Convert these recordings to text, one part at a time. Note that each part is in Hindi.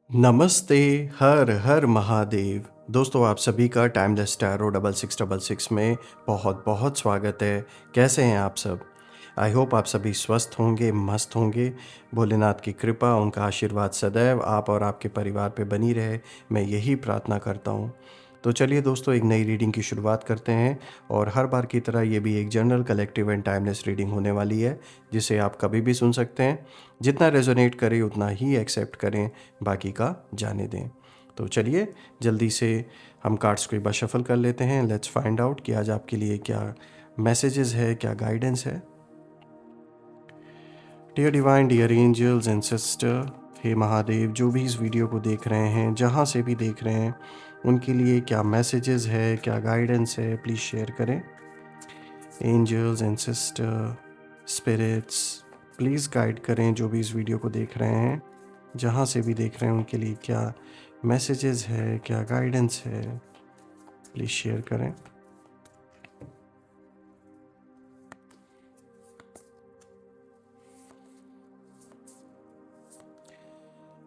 नमस्ते, हर हर महादेव। दोस्तों, आप सभी का टाइमलेस टैरो 6666 में बहुत बहुत स्वागत है। कैसे हैं आप सब? आई होप आप सभी स्वस्थ होंगे, मस्त होंगे। भोलेनाथ की कृपा, उनका आशीर्वाद सदैव आप और आपके परिवार पे बनी रहे, मैं यही प्रार्थना करता हूँ। तो चलिए दोस्तों, एक नई रीडिंग की शुरुआत करते हैं। और हर बार की तरह ये भी एक general, collective and timeless reading होने वाली है, जिसे आप कभी भी सुन सकते हैं। जितना रेजोनेट करे उतना ही एक्सेप्ट करें, बाकी का जाने दें। तो चलिए जल्दी से हम कार्ड्स को एक बार शफल कर लेते हैं। लेट्स फाइंड आउट कि आज आपके लिए क्या मैसेजेस है, क्या गाइडेंस है। Dear divine, dear angels and sister, हे महादेव, जो भी इस वीडियो को देख रहे हैं, जहाँ से भी देख रहे हैं, उनके लिए क्या मैसेजेस है, क्या गाइडेंस है, प्लीज़ शेयर करें। Angels and sister, spirits, please guide करें जो भी इस वीडियो को देख रहे हैं, जहाँ से भी देख रहे हैं, उनके लिए क्या मैसेजेस है, क्या गाइडेंस है, प्लीज़ शेयर करें।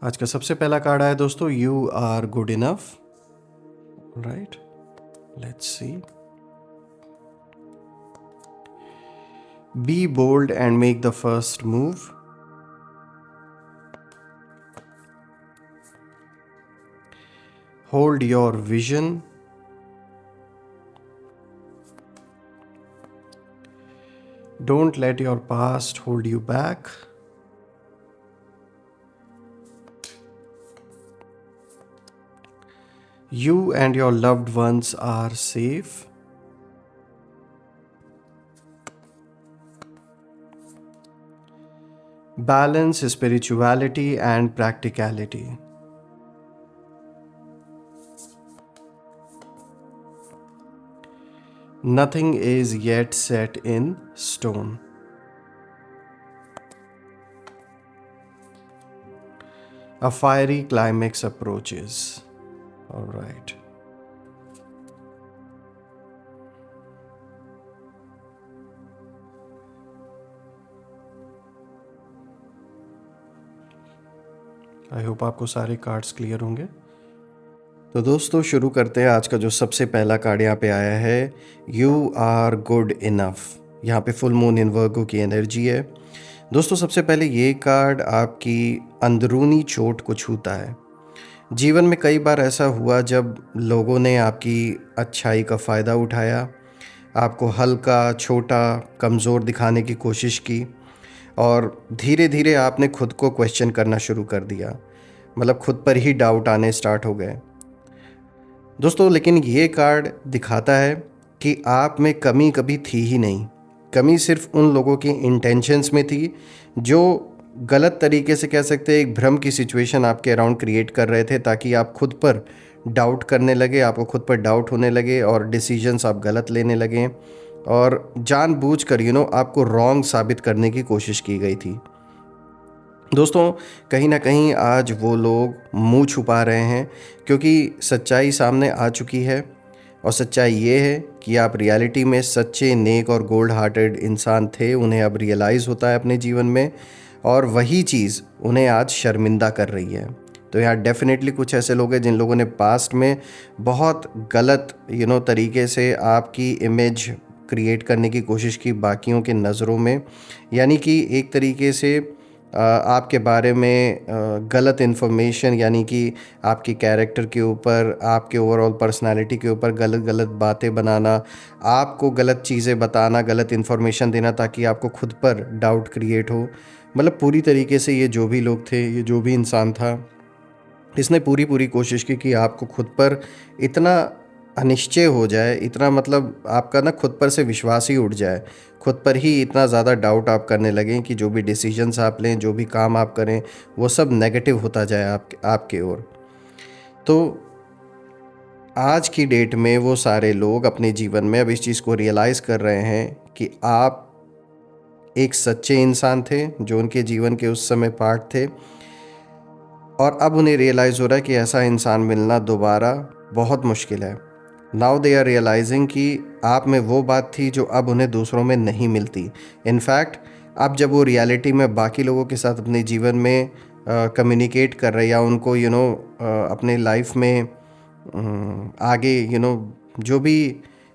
आज का सबसे पहला कार्ड आया दोस्तों, you are good enough. Right, let's see. Be bold and make the first move. Hold your vision. Don't let your past hold you back. You and your loved ones are safe. Balance spirituality and practicality. Nothing is yet set in stone. A fiery climax approaches. All right. I hope आपको सारे कार्ड्स क्लियर होंगे। तो दोस्तों शुरू करते हैं। आज का जो सबसे पहला कार्ड यहाँ पे आया है, यू आर गुड इनफ। यहाँ पे फुल मून इन वर्गो की एनर्जी है। दोस्तों सबसे पहले ये कार्ड आपकी अंदरूनी चोट को छूता है। जीवन में कई बार ऐसा हुआ जब लोगों ने आपकी अच्छाई का फ़ायदा उठाया, आपको हल्का, छोटा, कमज़ोर दिखाने की कोशिश की, और धीरे धीरे आपने खुद को क्वेश्चन करना शुरू कर दिया। मतलब खुद पर ही डाउट आने स्टार्ट हो गए दोस्तों। लेकिन ये कार्ड दिखाता है कि आप में कमी कभी थी ही नहीं। कमी सिर्फ उन लोगों की इंटेंशंस में थी जो गलत तरीके से, कह सकते हैं, एक भ्रम की सिचुएशन आपके अराउंड क्रिएट कर रहे थे, ताकि आप खुद पर डाउट करने लगे, आपको खुद पर डाउट होने लगे और डिसीजंस आप गलत लेने लगे, और जानबूझकर आपको रॉन्ग साबित करने की कोशिश की गई थी। दोस्तों कहीं ना कहीं आज वो लोग मुंह छुपा रहे हैं, क्योंकि सच्चाई सामने आ चुकी है। और सच्चाई ये है कि आप रियलिटी में सच्चे, नेक और गोल्ड हार्टेड इंसान थे। उन्हें अब रियलाइज़ होता है अपने जीवन में, और वही चीज़ उन्हें आज शर्मिंदा कर रही है। तो यहाँ डेफिनेटली कुछ ऐसे लोग हैं जिन लोगों ने पास्ट में बहुत गलत तरीके से आपकी इमेज क्रिएट करने की कोशिश की बाकियों के नज़रों में। यानी कि एक तरीके से आपके बारे में गलत इन्फॉर्मेशन, यानी कि आपकी कैरेक्टर के ऊपर, आपके ओवरऑल पर्सनालिटी के ऊपर गलत गलत बातें बनाना, आपको गलत चीज़ें बताना, गलत इन्फॉर्मेशन देना, ताकि आपको खुद पर डाउट क्रिएट हो। मतलब पूरी तरीके से ये जो भी लोग थे, ये जो भी इंसान था, इसने पूरी कोशिश की कि आपको खुद पर इतना अनिश्चय हो जाए, इतना मतलब आपका ना खुद पर से विश्वास ही उठ जाए, खुद पर ही इतना ज़्यादा डाउट आप करने लगें कि जो भी डिसीजंस आप लें, जो भी काम आप करें, वो सब नेगेटिव होता जाए आपके ओर। तो आज की डेट में वो सारे लोग अपने जीवन में अब इस चीज़ को रियलाइज़ कर रहे हैं कि आप एक सच्चे इंसान थे जो उनके जीवन के उस समय पार्ट थे, और अब उन्हें रियलाइज़ हो रहा है कि ऐसा इंसान मिलना दोबारा बहुत मुश्किल है। नाउ दे आर रियलाइजिंग कि आप में वो बात थी जो अब उन्हें दूसरों में नहीं मिलती। इनफैक्ट अब जब वो रियलिटी में बाकी लोगों के साथ अपने जीवन में कम्युनिकेट कर रहे हैं या उनको अपने लाइफ में आगे जो भी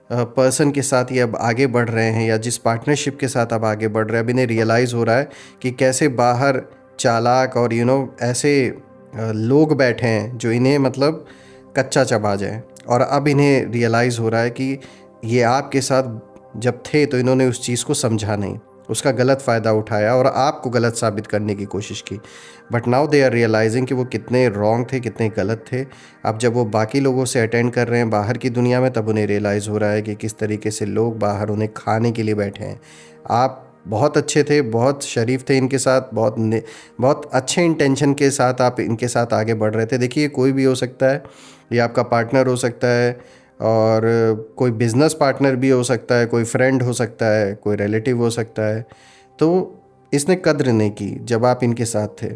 पर्सन के साथ ये अब आगे बढ़ रहे हैं या जिस पार्टनरशिप के साथ अब आगे बढ़ रहे हैं, अब इन्हें रियलाइज़ हो रहा है कि कैसे बाहर चालाक और ऐसे लोग बैठे हैं जो इन्हें मतलब कच्चा चबा जाए। और अब इन्हें रियलाइज़ हो रहा है कि ये आपके साथ जब थे तो इन्होंने उस चीज़ को समझा नहीं, उसका गलत फ़ायदा उठाया और आपको गलत साबित करने की कोशिश की। But now they are realising कि वो कितने रॉन्ग थे, कितने गलत थे। अब जब वो बाकी लोगों से अटेंड कर रहे हैं बाहर की दुनिया में, तब उन्हें रियलाइज़ हो रहा है कि किस तरीके से लोग बाहर उन्हें खाने के लिए बैठे हैं। आप बहुत अच्छे थे, बहुत शरीफ थे इनके साथ, बहुत अच्छे इंटेंशन के साथ आप इनके साथ आगे बढ़ रहे थे। देखिए, कोई भी हो सकता है, ये आपका पार्टनर हो सकता है और कोई बिज़नेस पार्टनर भी हो सकता है, कोई फ्रेंड हो सकता है, कोई रिलेटिव हो सकता है। तो इसने कद्र नहीं की जब आप इनके साथ थे।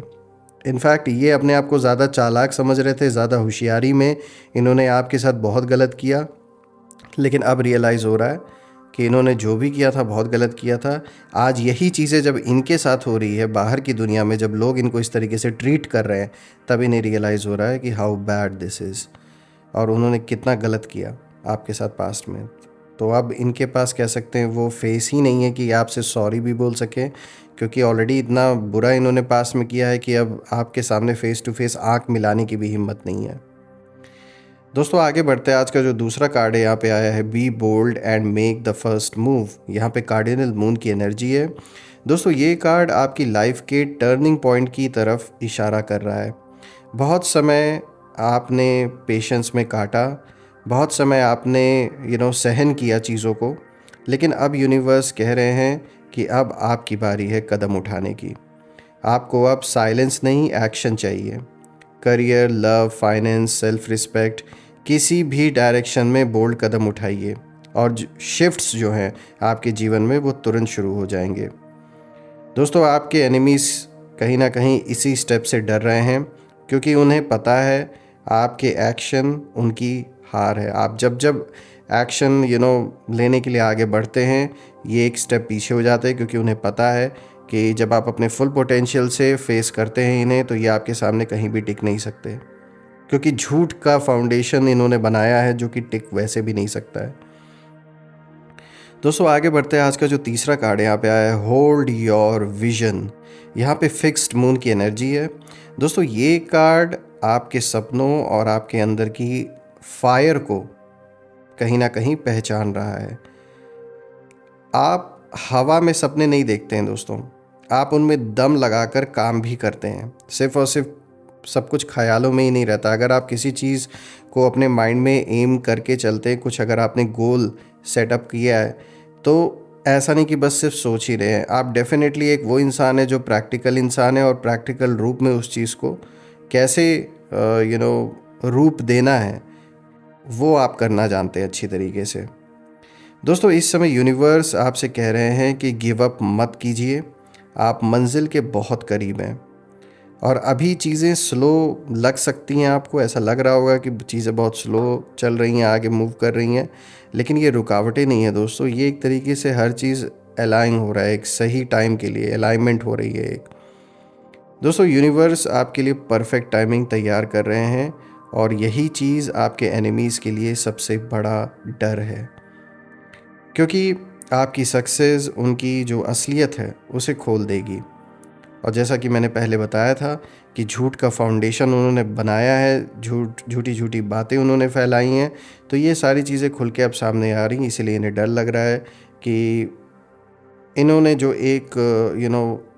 इनफैक्ट ये अपने आप को ज़्यादा चालाक समझ रहे थे, ज़्यादा होशियारी में इन्होंने आपके साथ बहुत गलत किया। लेकिन अब रियलाइज़ हो रहा है कि इन्होंने जो भी किया था बहुत गलत किया था। आज यही चीज़ें जब इनके साथ हो रही है बाहर की दुनिया में, जब लोग इनको इस तरीके से ट्रीट कर रहे हैं, तब इन्हें रियलाइज़ हो रहा है कि हाउ बैड दिस इज़ और उन्होंने कितना गलत किया आपके साथ पास्ट में। तो अब इनके पास कह सकते हैं वो फेस ही नहीं है कि आपसे सॉरी भी बोल सकें, क्योंकि ऑलरेडी इतना बुरा इन्होंने पास्ट में किया है कि अब आपके सामने फ़ेस टू फेस आँख मिलाने की भी हिम्मत नहीं है। दोस्तों, आगे बढ़ते हैं। आज का जो दूसरा कार्ड है यहाँ पे आया है, be bold and make the first move. यहाँ पे कार्डिनल मून की एनर्जी है। दोस्तों, ये कार्ड आपकी लाइफ के टर्निंग पॉइंट की तरफ इशारा कर रहा है। बहुत समय आपने पेशेंस में काटा, बहुत समय आपने सहन किया चीज़ों को, लेकिन अब यूनिवर्स कह रहे हैं कि अब आपकी बारी है कदम उठाने की। आपको अब साइलेंस नहीं, एक्शन चाहिए। Career, love, finance, self respect, किसी भी डायरेक्शन में बोल्ड कदम उठाइए और शिफ्ट्स जो हैं आपके जीवन में वो तुरंत शुरू हो जाएंगे। दोस्तों, आपके एनिमीज़ कहीं ना कहीं इसी स्टेप से डर रहे हैं, क्योंकि उन्हें पता है आपके एक्शन उनकी हार है। आप जब जब एक्शन लेने के लिए आगे बढ़ते हैं, ये एक स्टेप पीछे हो जाते हैं, क्योंकि उन्हें पता है कि जब आप अपने फुल पोटेंशियल से फेस करते हैं इन्हें, तो ये आपके सामने कहीं भी टिक नहीं सकते, क्योंकि झूठ का फाउंडेशन इन्होंने बनाया है जो कि टिक वैसे भी नहीं सकता है। दोस्तों, आगे बढ़ते हैं। आज का जो तीसरा कार्ड यहाँ पे आया है, होल्ड योर विजन। यहाँ पे फिक्स्ड मून की एनर्जी है। दोस्तों, ये कार्ड आपके सपनों और आपके अंदर की फायर को कहीं ना कहीं पहचान रहा है। आप हवा में सपने नहीं देखते हैं दोस्तों, आप उनमें दम लगाकर काम भी करते हैं। सिर्फ और सिर्फ सब कुछ ख्यालों में ही नहीं रहता। अगर आप किसी चीज़ को अपने माइंड में एम करके चलते हैं, कुछ अगर आपने गोल सेटअप किया है, तो ऐसा नहीं कि बस सिर्फ सोच ही रहे हैं। आप डेफिनेटली एक वो इंसान है जो प्रैक्टिकल इंसान है, और प्रैक्टिकल रूप में उस चीज़ को कैसे रूप देना है वो आप करना जानते हैं अच्छी तरीके से। दोस्तों, इस समय यूनिवर्स आपसे कह रहे हैं कि गिव अप मत कीजिए। आप मंजिल के बहुत करीब हैं, और अभी चीज़ें स्लो लग सकती हैं। आपको ऐसा लग रहा होगा कि चीज़ें बहुत स्लो चल रही हैं, आगे मूव कर रही हैं, लेकिन ये रुकावटें नहीं है दोस्तों। ये एक तरीके से हर चीज़ अलाइन हो रहा है, एक सही टाइम के लिए अलाइनमेंट हो रही है एक। दोस्तों, यूनिवर्स आपके लिए परफेक्ट टाइमिंग तैयार कर रहे हैं, और यही चीज़ आपके एनिमीज़ के लिए सबसे बड़ा डर है, क्योंकि आपकी सक्सेस उनकी जो असलियत है उसे खोल देगी। और जैसा कि मैंने पहले बताया था कि झूठ का फाउंडेशन उन्होंने बनाया है, झूठी झूठी बातें उन्होंने फैलाई हैं, तो ये सारी चीज़ें खुल के अब सामने आ रही हैं। इसीलिए इन्हें डर लग रहा है कि इन्होंने जो एक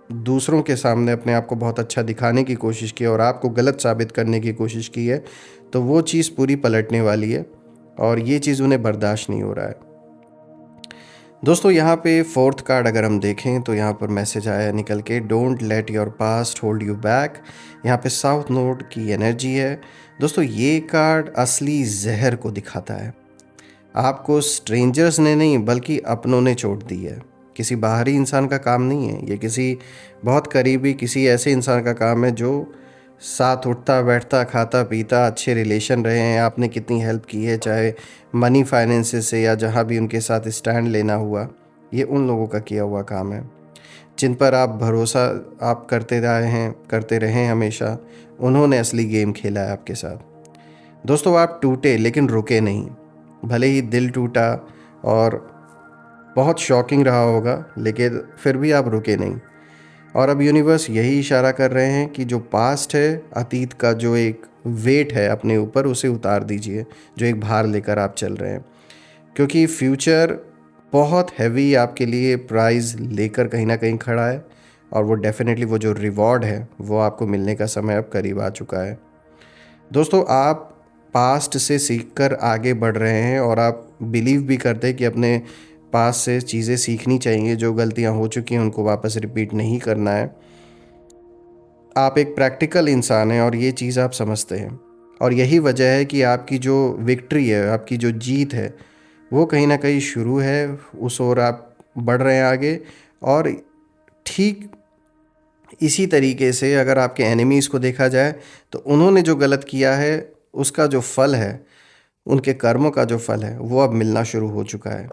दूसरों के सामने अपने आप को बहुत अच्छा दिखाने की कोशिश की और आपको गलत साबित करने की कोशिश की है, तो वो चीज़ पूरी पलटने वाली है, और ये चीज़ उन्हें बर्दाश्त नहीं हो रहा है। दोस्तों, यहाँ पे फोर्थ कार्ड अगर हम देखें तो यहाँ पर मैसेज आया निकल के, don't let your past hold you back. यहाँ पे साउथ नोड की एनर्जी है। दोस्तों, ये कार्ड असली जहर को दिखाता है। आपको स्ट्रेंजर्स ने नहीं बल्कि अपनों ने चोट दी है। किसी बाहरी इंसान का काम नहीं है ये, किसी बहुत करीबी किसी ऐसे इंसान का काम है जो साथ उठता बैठता खाता पीता, अच्छे रिलेशन रहे हैं, आपने कितनी हेल्प की है, चाहे मनी फाइनेंसेस से या जहाँ भी उनके साथ स्टैंड लेना हुआ, ये उन लोगों का किया हुआ काम है। जिन पर आप भरोसा आप करते रहे हमेशा, उन्होंने असली गेम खेला है आपके साथ। दोस्तों, आप टूटे लेकिन रुके नहीं। भले ही दिल टूटा और बहुत शॉकिंग रहा होगा, लेकिन फिर भी आप रुके नहीं। और अब यूनिवर्स यही इशारा कर रहे हैं कि जो पास्ट है, अतीत का जो एक वेट है अपने ऊपर, उसे उतार दीजिए, जो एक भार लेकर आप चल रहे हैं। क्योंकि फ्यूचर बहुत हैवी आपके लिए प्राइज़ लेकर कहीं ना कहीं खड़ा है, और वो डेफिनेटली वो जो रिवॉर्ड है वो आपको मिलने का समय अब करीब आ चुका है। दोस्तों, आप पास्ट से सीखकर आगे बढ़ रहे हैं, और आप बिलीव भी करते हैं कि अपने पास्ट से चीज़ें सीखनी चाहिए, जो गलतियां हो चुकी हैं उनको वापस रिपीट नहीं करना है। आप एक प्रैक्टिकल इंसान हैं और ये चीज़ आप समझते हैं, और यही वजह है कि आपकी जो विक्ट्री है, आपकी जो जीत है, वो कहीं ना कहीं शुरू है। उस ओर आप बढ़ रहे हैं आगे। और ठीक इसी तरीके से अगर आपके एनिमीज़ को देखा जाए, तो उन्होंने जो गलत किया है उसका जो फल है, उनके कर्मों का जो फल है, वो अब मिलना शुरू हो चुका है।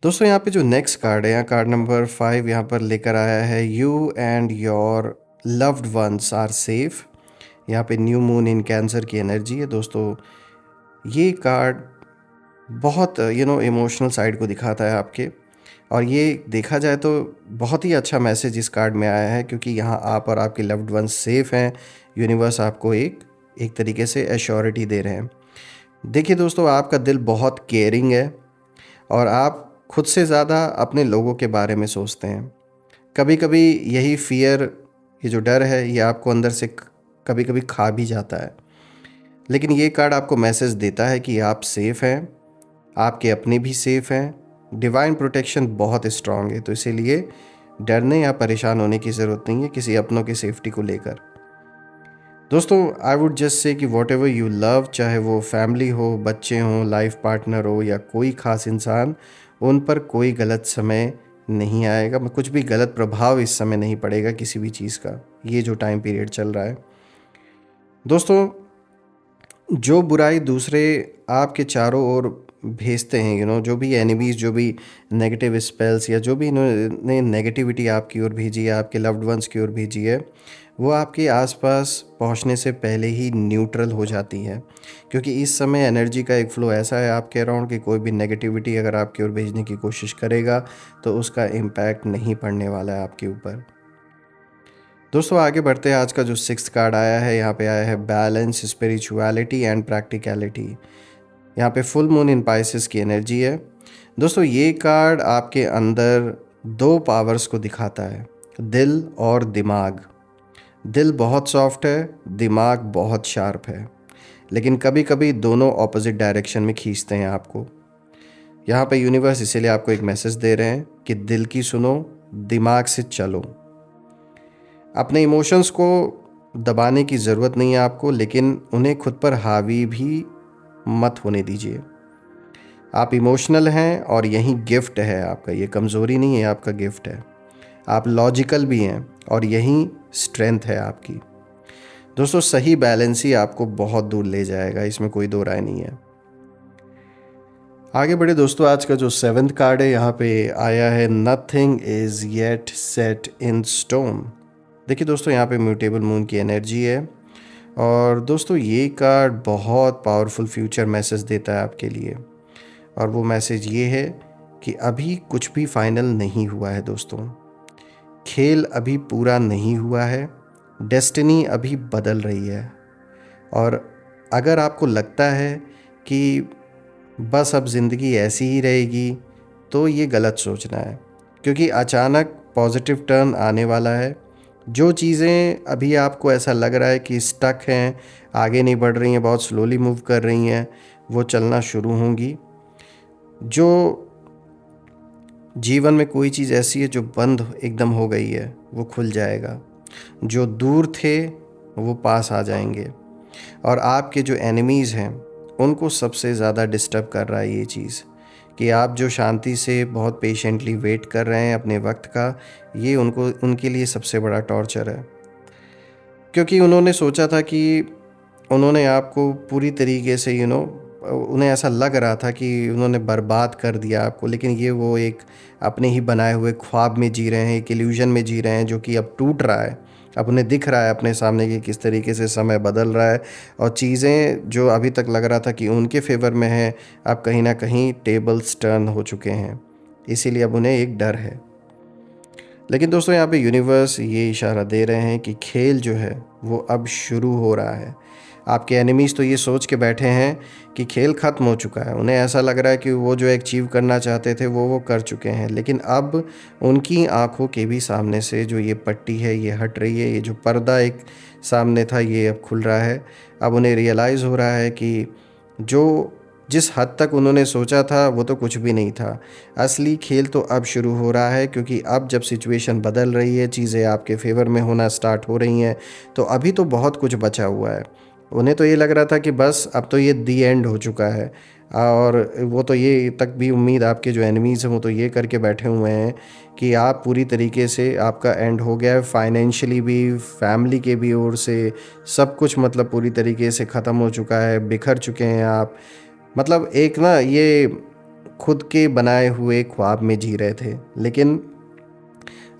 दोस्तों, यहाँ पे जो नेक्स्ट कार्ड है, यहाँ कार्ड नंबर 5 यहाँ पर लेकर आया है, you and your loved ones are safe. यहाँ पे न्यू मून इन कैंसर की एनर्जी है। दोस्तों, ये कार्ड बहुत इमोशनल साइड को दिखाता है आपके, और ये देखा जाए तो बहुत ही अच्छा मैसेज इस कार्ड में आया है, क्योंकि यहाँ आप और आपके लव्ड वंस सेफ हैं। यूनिवर्स आपको एक तरीके से एश्योरिटी दे रहे हैं। देखिए दोस्तों, आपका दिल बहुत केयरिंग है, और आप खुद से ज़्यादा अपने लोगों के बारे में सोचते हैं। कभी कभी यही फियर, ये जो डर है, ये आपको अंदर से कभी कभी खा भी जाता है। लेकिन ये कार्ड आपको मैसेज देता है कि आप सेफ़ हैं, आपके अपने भी सेफ़ हैं, डिवाइन प्रोटेक्शन बहुत स्ट्रांग है। तो इसीलिए डरने या परेशान होने की ज़रूरत नहीं है किसी अपनों की सेफ्टी को लेकर। दोस्तों, आई वुड जस्ट से कि वॉट एवर यू लव, चाहे वो फैमिली हो, बच्चे हों, लाइफ पार्टनर हो, या कोई ख़ास इंसान, उन पर कोई गलत समय नहीं आएगा। कुछ भी गलत प्रभाव इस समय नहीं पड़ेगा किसी भी चीज़ का, ये जो टाइम पीरियड चल रहा है। दोस्तों, जो बुराई दूसरे आपके चारों ओर भेजते हैं, जो भी एनिमीज़, जो भी नेगेटिव स्पेल्स, या जो भी इन्होंने नेगेटिविटी आपकी ओर भेजी है, आपके लव्ड वंस की ओर भेजी है, वो आपके आसपास पहुंचने से पहले ही न्यूट्रल हो जाती है। क्योंकि इस समय एनर्जी का एक फ़्लो ऐसा है आपके अराउंड कि कोई भी नेगेटिविटी अगर आपकी ओर भेजने की कोशिश करेगा, तो उसका इम्पैक्ट नहीं पड़ने वाला है आपके ऊपर। दोस्तों, आगे बढ़ते हैं। आज का जो 6th कार्ड आया है, यहाँ पे आया है बैलेंस, स्पिरिचुअलिटी एंड प्रैक्टिकलिटी। यहाँ पे फुल मून इन पाइसेस की एनर्जी है। दोस्तों, ये कार्ड आपके अंदर दो पावर्स को दिखाता है, दिल और दिमाग। दिल बहुत सॉफ्ट है, दिमाग बहुत शार्प है, लेकिन कभी कभी दोनों ऑपोजिट डायरेक्शन में खींचते हैं आपको। यहाँ पे यूनिवर्स इसीलिए आपको एक मैसेज दे रहे हैं कि दिल की सुनो, दिमाग से चलो। अपने इमोशंस को दबाने की ज़रूरत नहीं है आपको, लेकिन उन्हें खुद पर हावी भी मत होने दीजिए। आप इमोशनल हैं, और यही गिफ्ट है आपका, ये कमज़ोरी नहीं है, आपका गिफ्ट है। आप लॉजिकल भी हैं, और यही स्ट्रेंथ है आपकी। दोस्तों, सही बैलेंस ही आपको बहुत दूर ले जाएगा, इसमें कोई दो राय नहीं है। आगे बढ़े दोस्तों, आज का जो 7th कार्ड है, यहाँ पे आया है nothing is yet set in stone. देखिए दोस्तों, यहाँ पे म्यूटेबल मून की एनर्जी है, और दोस्तों ये कार्ड बहुत पावरफुल फ्यूचर मैसेज देता है आपके लिए। और वो मैसेज ये है कि अभी कुछ भी फाइनल नहीं हुआ है दोस्तों। खेल अभी पूरा नहीं हुआ है, डेस्टिनी अभी बदल रही है। और अगर आपको लगता है कि बस अब ज़िंदगी ऐसी ही रहेगी, तो ये गलत सोचना है, क्योंकि अचानक पॉजिटिव टर्न आने वाला है। जो चीज़ें अभी आपको ऐसा लग रहा है कि स्टक हैं, आगे नहीं बढ़ रही हैं, बहुत स्लोली मूव कर रही हैं, वो चलना शुरू होंगी। जो जीवन में कोई चीज़ ऐसी है जो बंद एकदम हो गई है, वो खुल जाएगा। जो दूर थे वो पास आ जाएंगे। और आपके जो एनिमीज़ हैं, उनको सबसे ज़्यादा डिस्टर्ब कर रहा है ये चीज़, कि आप जो शांति से बहुत पेशेंटली वेट कर रहे हैं अपने वक्त का, ये उनके लिए सबसे बड़ा टॉर्चर है। क्योंकि उन्होंने सोचा था कि उन्होंने आपको पूरी तरीके से उन्हें ऐसा लग रहा था कि उन्होंने बर्बाद कर दिया आपको, लेकिन ये वो एक अपने ही बनाए हुए ख्वाब में जी रहे हैं, एक इल्यूजन में जी रहे हैं जो कि अब टूट रहा है। अब उन्हें दिख रहा है अपने सामने कि किस तरीके से समय बदल रहा है और चीज़ें जो अभी तक लग रहा था कि उनके फेवर में है, अब कहीं ना कहीं टेबल्स टर्न हो चुके हैं। इसीलिए अब उन्हें एक डर है। लेकिन दोस्तों यहाँ पे यूनिवर्स ये इशारा दे रहे हैं कि खेल जो है वो अब शुरू हो रहा है। आपके एनिमीज़ तो ये सोच के बैठे हैं कि खेल ख़त्म हो चुका है, उन्हें ऐसा लग रहा है कि वो जो अचीव करना चाहते थे वो कर चुके हैं, लेकिन अब उनकी आंखों के भी सामने से जो ये पट्टी है ये हट रही है, ये जो पर्दा एक सामने था ये अब खुल रहा है। अब उन्हें रियलाइज़ हो रहा है कि जो जिस हद तक उन्होंने सोचा था वो तो कुछ भी नहीं था। असली खेल तो अब शुरू हो रहा है, क्योंकि अब जब सिचुएशन बदल रही है, चीज़ें आपके फेवर में होना स्टार्ट हो रही हैं, तो अभी तो बहुत कुछ बचा हुआ है। उन्हें तो ये लग रहा था कि बस अब तो ये दी एंड हो चुका है, और वो तो ये तक भी उम्मीद, आपके जो एनिमीज़ हैं वो तो ये करके बैठे हुए हैं कि आप पूरी तरीके से आपका एंड हो गया है, फाइनेंशियली भी, फैमिली के भी ओर से सब कुछ, मतलब पूरी तरीके से ख़त्म हो चुका है, बिखर चुके हैं आप। मतलब एक ना ये खुद के बनाए हुए ख्वाब में जी रहे थे, लेकिन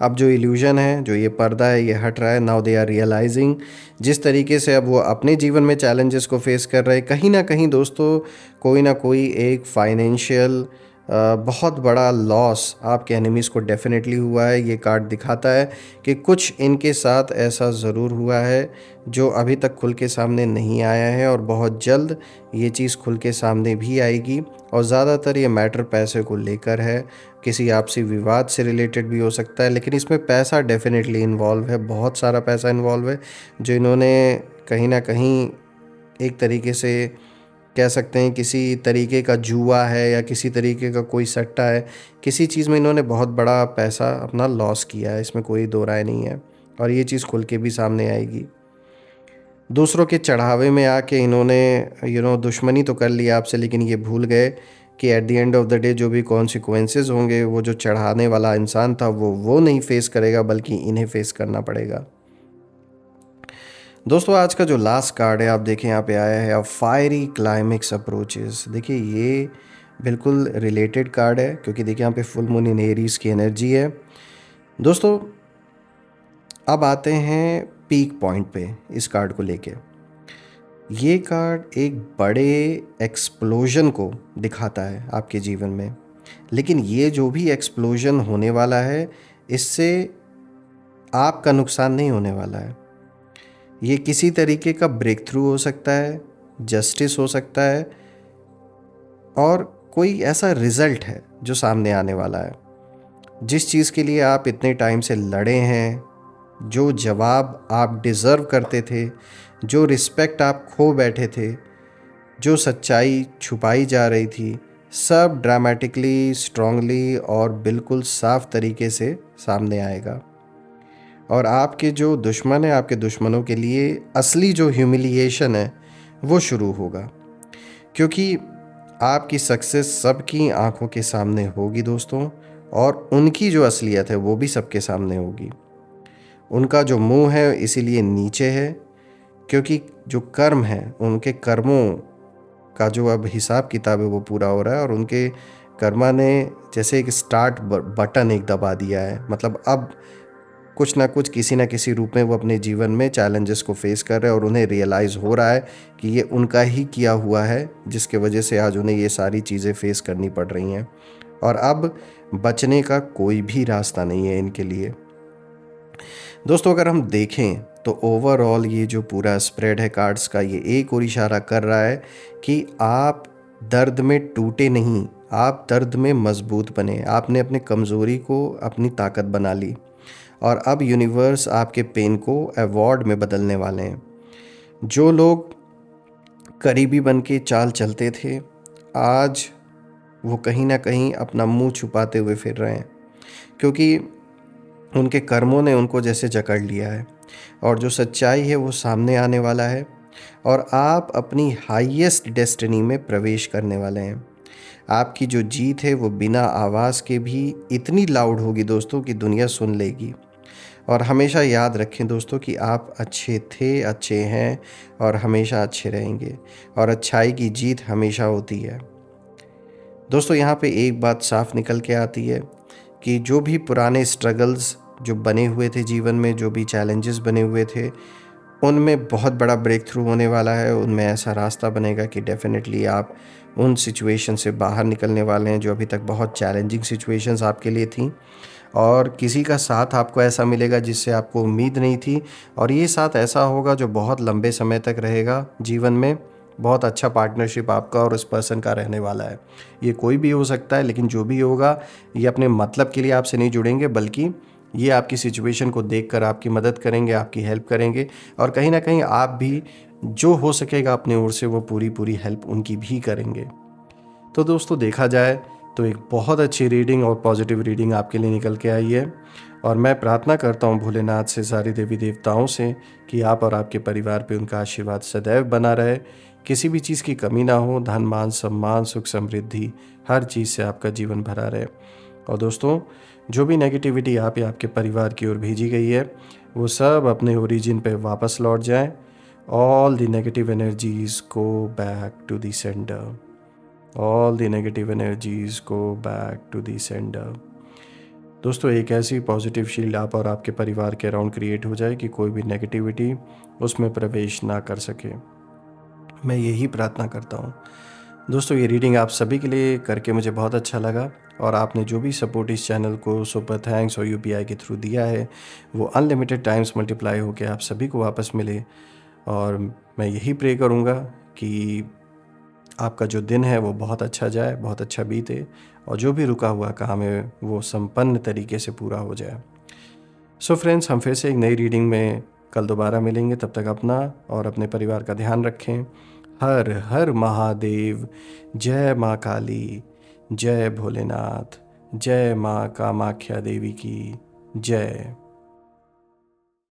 अब जो इल्यूजन है, जो ये पर्दा है, ये हट रहा है। नाउ दे आर रियलाइजिंग जिस तरीके से अब वो अपने जीवन में चैलेंजेस को फेस कर रहे हैं, कहीं ना कहीं दोस्तों कोई ना कोई एक फाइनेंशियल बहुत बड़ा लॉस आपके एनिमीज़ को डेफिनेटली हुआ है। ये कार्ड दिखाता है कि कुछ इनके साथ ऐसा ज़रूर हुआ है जो अभी तक खुल के सामने नहीं आया है, और बहुत जल्द ये चीज़ खुल के सामने भी आएगी। और ज़्यादातर ये मैटर पैसे को लेकर है, किसी आपसी विवाद से रिलेटेड भी हो सकता है, लेकिन इसमें पैसा डेफिनेटली इन्वॉल्व है, बहुत सारा पैसा इन्वॉल्व है, जो इन्होंने कहीं ना कहीं एक तरीके से कह सकते हैं किसी तरीके का जुआ है या किसी तरीके का कोई सट्टा है, किसी चीज़ में इन्होंने बहुत बड़ा पैसा अपना लॉस किया है, इसमें कोई दो राय नहीं है। और ये चीज़ खुल के भी सामने आएगी। दूसरों के चढ़ावे में आके इन्होंने दुश्मनी तो कर लिया आपसे, लेकिन ये भूल गए कि at the end of the day जो भी कॉन्सिक्वेंसेस होंगे, वो जो चढ़ाने वाला इंसान था वो नहीं फेस करेगा, बल्कि इन्हें फेस करना पड़ेगा। दोस्तों आज का जो लास्ट कार्ड है, आप देखें यहाँ पे आया है, फायरी क्लाइमेक्स अप्रोचेस। देखिए ये बिल्कुल रिलेटेड कार्ड है, क्योंकि देखिए यहाँ पे फुल मून इन एरीज की एनर्जी है। दोस्तों अब आते हैं पीक पॉइंट पे इस कार्ड को लेके। ये कार्ड एक बड़े एक्सप्लोजन को दिखाता है आपके जीवन में, लेकिन ये जो भी एक्सप्लोजन होने वाला है, इससे आपका नुकसान नहीं होने वाला है। ये किसी तरीके का ब्रेक थ्रू हो सकता है, जस्टिस हो सकता है, और कोई ऐसा रिजल्ट है जो सामने आने वाला है। जिस चीज़ के लिए आप इतने टाइम से लड़े हैं, जो जवाब आप डिज़र्व करते थे, जो रिस्पेक्ट आप खो बैठे थे, जो सच्चाई छुपाई जा रही थी, सब ड्रामेटिकली, स्ट्रांगली और बिल्कुल साफ तरीके से सामने आएगा। और आपके जो दुश्मन है, आपके दुश्मनों के लिए असली जो ह्यूमिलिएशन है वो शुरू होगा, क्योंकि आपकी सक्सेस सबकी आंखों के सामने होगी दोस्तों, और उनकी जो असलियत है वो भी सबके सामने होगी। उनका जो मुंह है इसीलिए नीचे है, क्योंकि जो कर्म है, उनके कर्मों का जो अब हिसाब किताब है वो पूरा हो रहा है, और उनके कर्मा ने जैसे एक स्टार्ट बटन एक दबा दिया है। मतलब अब कुछ ना कुछ, किसी ना किसी रूप में वो अपने जीवन में चैलेंजेस को फेस कर रहे हैं, और उन्हें रियलाइज़ हो रहा है कि ये उनका ही किया हुआ है, जिसके वजह से आज उन्हें ये सारी चीज़ें फेस करनी पड़ रही हैं, और अब बचने का कोई भी रास्ता नहीं है इनके लिए। दोस्तों अगर हम देखें तो ओवरऑल ये जो पूरा स्प्रेड है कार्ड्स का, ये एक और इशारा कर रहा है कि आप दर्द में टूटे नहीं, आप दर्द में मजबूत बने। आपने अपनी कमज़ोरी को अपनी ताकत बना ली, और अब यूनिवर्स आपके पेन को अवॉर्ड में बदलने वाले हैं। जो लोग करीबी बन के चाल चलते थे, आज वो कहीं ना कहीं अपना मुंह छुपाते हुए फिर रहे हैं, क्योंकि उनके कर्मों ने उनको जैसे जकड़ लिया है, और जो सच्चाई है वो सामने आने वाला है, और आप अपनी हाईएस्ट डेस्टिनी में प्रवेश करने वाले हैं। आपकी जो जीत है वो बिना आवाज़ के भी इतनी लाउड होगी दोस्तों कि दुनिया सुन लेगी। और हमेशा याद रखें दोस्तों कि आप अच्छे थे, अच्छे हैं और हमेशा अच्छे रहेंगे, और अच्छाई की जीत हमेशा होती है। दोस्तों यहाँ पे एक बात साफ निकल के आती है कि जो भी पुराने स्ट्रगल्स जो बने हुए थे जीवन में, जो भी चैलेंजेस बने हुए थे, उनमें बहुत बड़ा ब्रेक थ्रू होने वाला है। उनमें ऐसा रास्ता बनेगा कि डेफिनेटली आप उन सिचुएशन से बाहर निकलने वाले हैं जो अभी तक बहुत चैलेंजिंग सिचुएशंस आपके लिए थी, और किसी का साथ आपको ऐसा मिलेगा जिससे आपको उम्मीद नहीं थी, और ये साथ ऐसा होगा जो बहुत लंबे समय तक रहेगा जीवन में। बहुत अच्छा पार्टनरशिप आपका और उस पर्सन का रहने वाला है। ये कोई भी हो सकता है, लेकिन जो भी होगा ये अपने मतलब के लिए आपसे नहीं जुड़ेंगे, बल्कि ये आपकी सिचुएशन को देखकर आपकी मदद करेंगे, आपकी हेल्प करेंगे, और कहीं ना कहीं आप भी जो हो सकेगा अपने ओर से वो पूरी पूरी हेल्प उनकी भी करेंगे। तो दोस्तों देखा जाए तो एक बहुत अच्छी रीडिंग और पॉजिटिव रीडिंग आपके लिए निकल के आई है, और मैं प्रार्थना करता हूँ भोलेनाथ से, सारे देवी देवताओं से, कि आप और आपके परिवार पे उनका आशीर्वाद सदैव बना रहे, किसी भी चीज़ की कमी ना हो, धन मान सम्मान सुख समृद्धि हर चीज़ से आपका जीवन भरा रहे। और दोस्तों जो भी नेगेटिविटी आप या आपके परिवार की ओर भेजी गई है वो सब अपने ओरिजिन पे वापस लौट जाएं। All the negative energies go back to the centre. All the negative energies go back to the centre. दोस्तों एक ऐसी पॉजिटिव शील्ड आप और आपके परिवार के अराउंड क्रिएट हो जाए कि कोई भी नेगेटिविटी उसमें प्रवेश ना कर सके। मैं यही प्रार्थना करता हूँ। दोस्तों ये रीडिंग आप सभी के लिए करके मुझे बहुत अच्छा लगा, और आपने जो भी सपोर्ट इस चैनल को सुपर थैंक्स और यूपीआई के थ्रू दिया है वो अनलिमिटेड टाइम्स मल्टीप्लाई होकर आप सभी को वापस मिले। और मैं यही प्रे करूँगा कि आपका जो दिन है वो बहुत अच्छा जाए, बहुत अच्छा बीते, और जो भी रुका हुआ काम है वो संपन्न तरीके से पूरा हो जाए। सो फ्रेंड्स, हम फिर से एक नई रीडिंग में कल दोबारा मिलेंगे। तब तक अपना और अपने परिवार का ध्यान रखें। हर हर महादेव। जय माँ काली, जय भोलेनाथ, जय माँ कामाख्या देवी की जय।